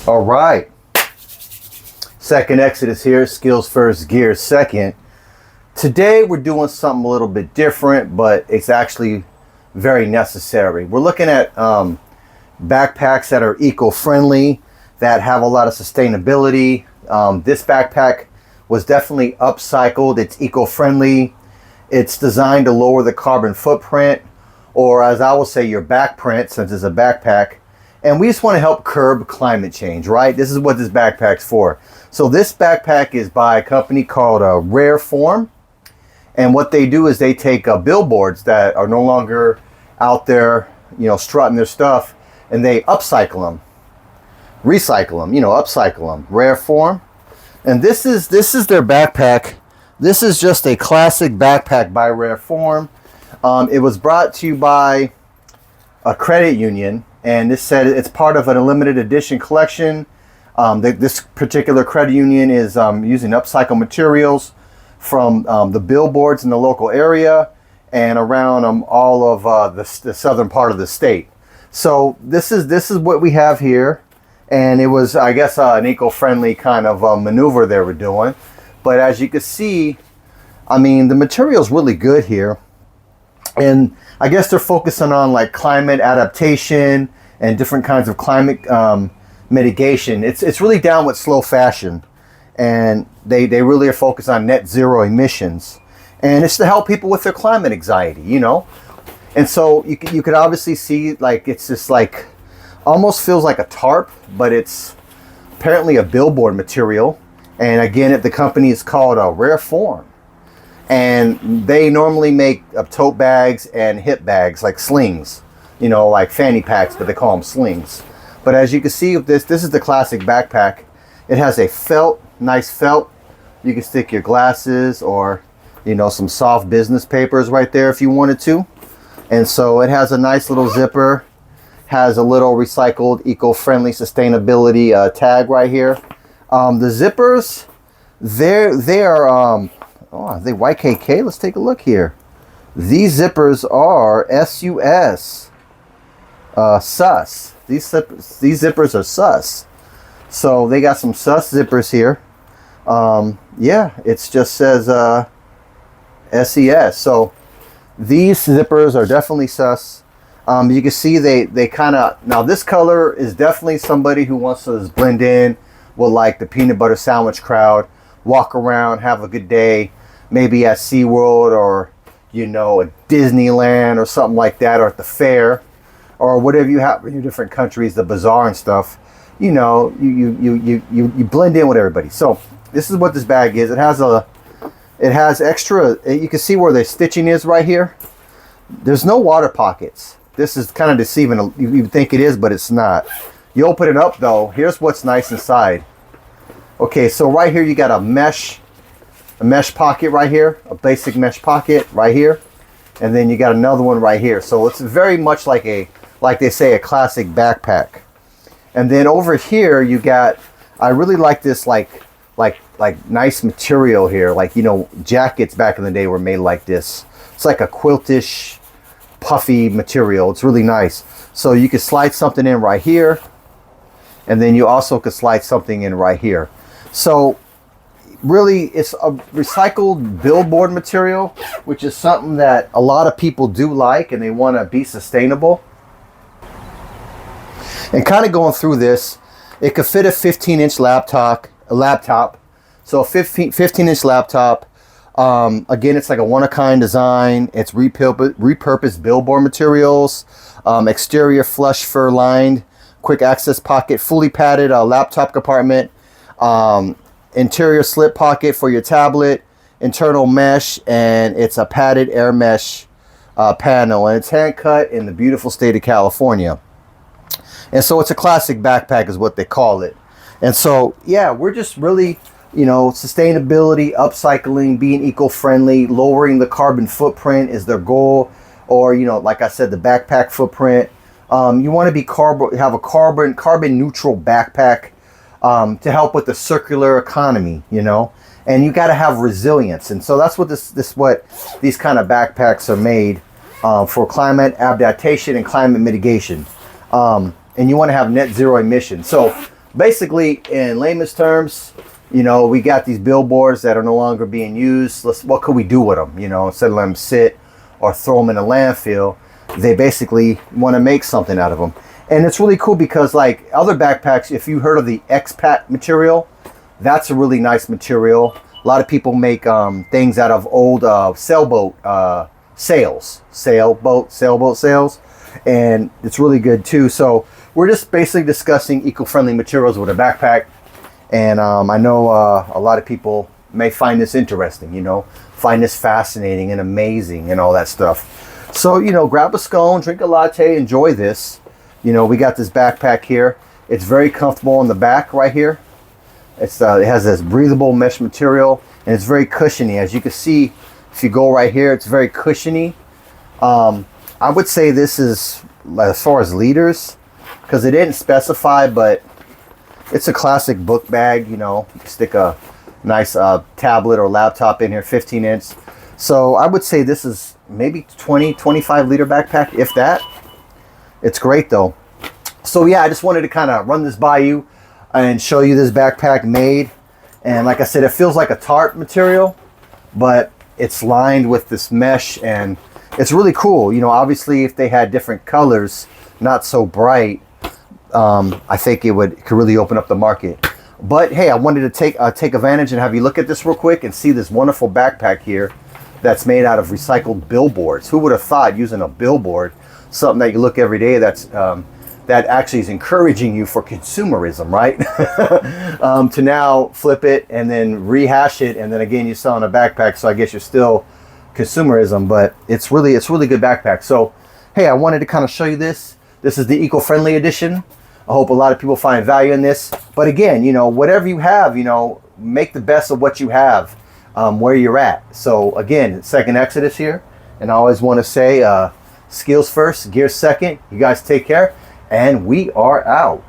All right. Second Exodus here. Skills first, gears second. Today we're doing something a little bit different, but it's actually very necessary. We're looking at backpacks that are eco-friendly, that have a lot of sustainability. This backpack was definitely upcycled. It's eco-friendly. It's designed to lower the carbon footprint, or as I will say, your backprint, since it's a backpack. And we just want to help curb climate change, right? This is what this backpack's for. So this backpack is by a company called RareForm. And what they do is they take billboards that are no longer out there, strutting their stuff, and they upcycle them, recycle them, upcycle them. RareForm. And this is their backpack. This is just a classic backpack by RareForm. It was brought to you by a credit union, and this said it's part of a limited edition collection. This particular credit union is using upcycled materials from the billboards in the local area and around all of the southern part of the state. So this is what we have here, and it was, I guess, an eco-friendly kind of maneuver they were doing. But as you can see, I mean, the material's really good here. And I guess they're focusing on like climate adaptation and different kinds of climate mitigation. It's really down with slow fashion. And they really are focused on net zero emissions. And it's to help people with their climate anxiety, And so you could obviously see, like, it's just like, almost feels like a tarp, but it's apparently a billboard material. And again, the company is called RareForm. And they normally make tote bags and hip bags, like slings, like fanny packs, but they call them slings. But as you can see, this is the classic backpack. It has a felt, nice felt. You can stick your glasses or, some soft business papers right there if you wanted to. And so it has a nice little zipper, has a little recycled, eco-friendly sustainability tag right here. The zippers, they are they YKK? Let's take a look here. These zippers are SUS, sus. These zippers are sus. So they got some sus zippers here. Yeah, it just says SES. So these zippers are definitely sus. You can see they kind of, now this color is definitely somebody who wants to just blend in with like the peanut butter sandwich crowd, walk around, have a good day, maybe at SeaWorld or, at Disneyland or something like that, or at the fair, or whatever you have in your different countries, the bazaar and stuff. You blend in with everybody. So this is what this bag is. It has extra, you can see where the stitching is right here. There's no water pockets. This is kind of deceiving. You think it is, but it's not. You open it up though. Here's what's nice inside. Okay, so right here you got a mesh pocket right here, a basic mesh pocket right here, and then you got another one right here. So it's very much like they say, a classic backpack. And then over here you got, I really like this like nice material here, like jackets back in the day were made like this. It's like a quiltish, puffy material. It's really nice. So you can slide something in right here, and then you also could slide something in right here. So really, it's a recycled billboard material, which is something that a lot of people do like, and they want to be sustainable. And kind of going through this, it could fit a 15-inch laptop. So a 15-inch laptop. Again, it's like a one-of-kind design. It's repurposed billboard materials. Exterior flush fur lined, quick access pocket, fully padded laptop compartment. Interior slip pocket for your tablet, internal mesh, and it's a padded air mesh panel, and it's hand cut in the beautiful state of California. And so it's a classic backpack is what they call it. And so, yeah, we're just really, sustainability, upcycling, being eco-friendly, lowering the carbon footprint is their goal. Or, like I said, the backpack footprint. You want to be have a carbon neutral backpack to help with the circular economy, and you got to have resilience. And so that's what what these kind of backpacks are made for climate adaptation and climate mitigation. And you want to have net zero emissions. So Basically, in layman's terms, you know, we got these billboards that are no longer being used. What could we do with them? You know, instead of letting them sit or throw them in a landfill, they basically want to make something out of them. And it's really cool because, like other backpacks, if you heard of the expat material, that's a really nice material. A lot of people make things out of old sailboat sails, sailboat sails, and it's really good too. So we're just basically discussing eco-friendly materials with a backpack. And I know a lot of people may find this interesting, you know, find this fascinating and amazing and all that stuff. So, you know, grab a scone, drink a latte, enjoy this. You know, we got this backpack here. It's very comfortable on the back right here. It has this breathable mesh material, and it's very cushiony. As you can see, if you go right here, it's very cushiony. I would say this is, as far as liters, because it didn't specify, but it's a classic book bag. You know, you can stick a nice tablet or laptop in here, 15-inch. So I would say this is maybe 25 liter backpack, if that. It's great though. So yeah, I just wanted to kind of run this by you and show you this backpack made. And like I said, it feels like a tarp material, but it's lined with this mesh, and it's really cool. You know, obviously if they had different colors, not so bright, I think it could really open up the market. But hey, I wanted to take advantage and have you look at this real quick and see this wonderful backpack here that's made out of recycled billboards. Who would have thought using a billboard, something that you look every day, that actually is encouraging you for consumerism, right? To now flip it and then rehash it, and then again you're selling a backpack, so I guess you're still consumerism, but it's really good backpack. So hey, I wanted to kind of show you this. This is the eco-friendly edition. I hope a lot of people find value in this. But again, you know, whatever you have, you know, make the best of what you have, where you're at. So again, second Exodus here, and I always want to say, skills first, gear second. You guys take care, and we are out.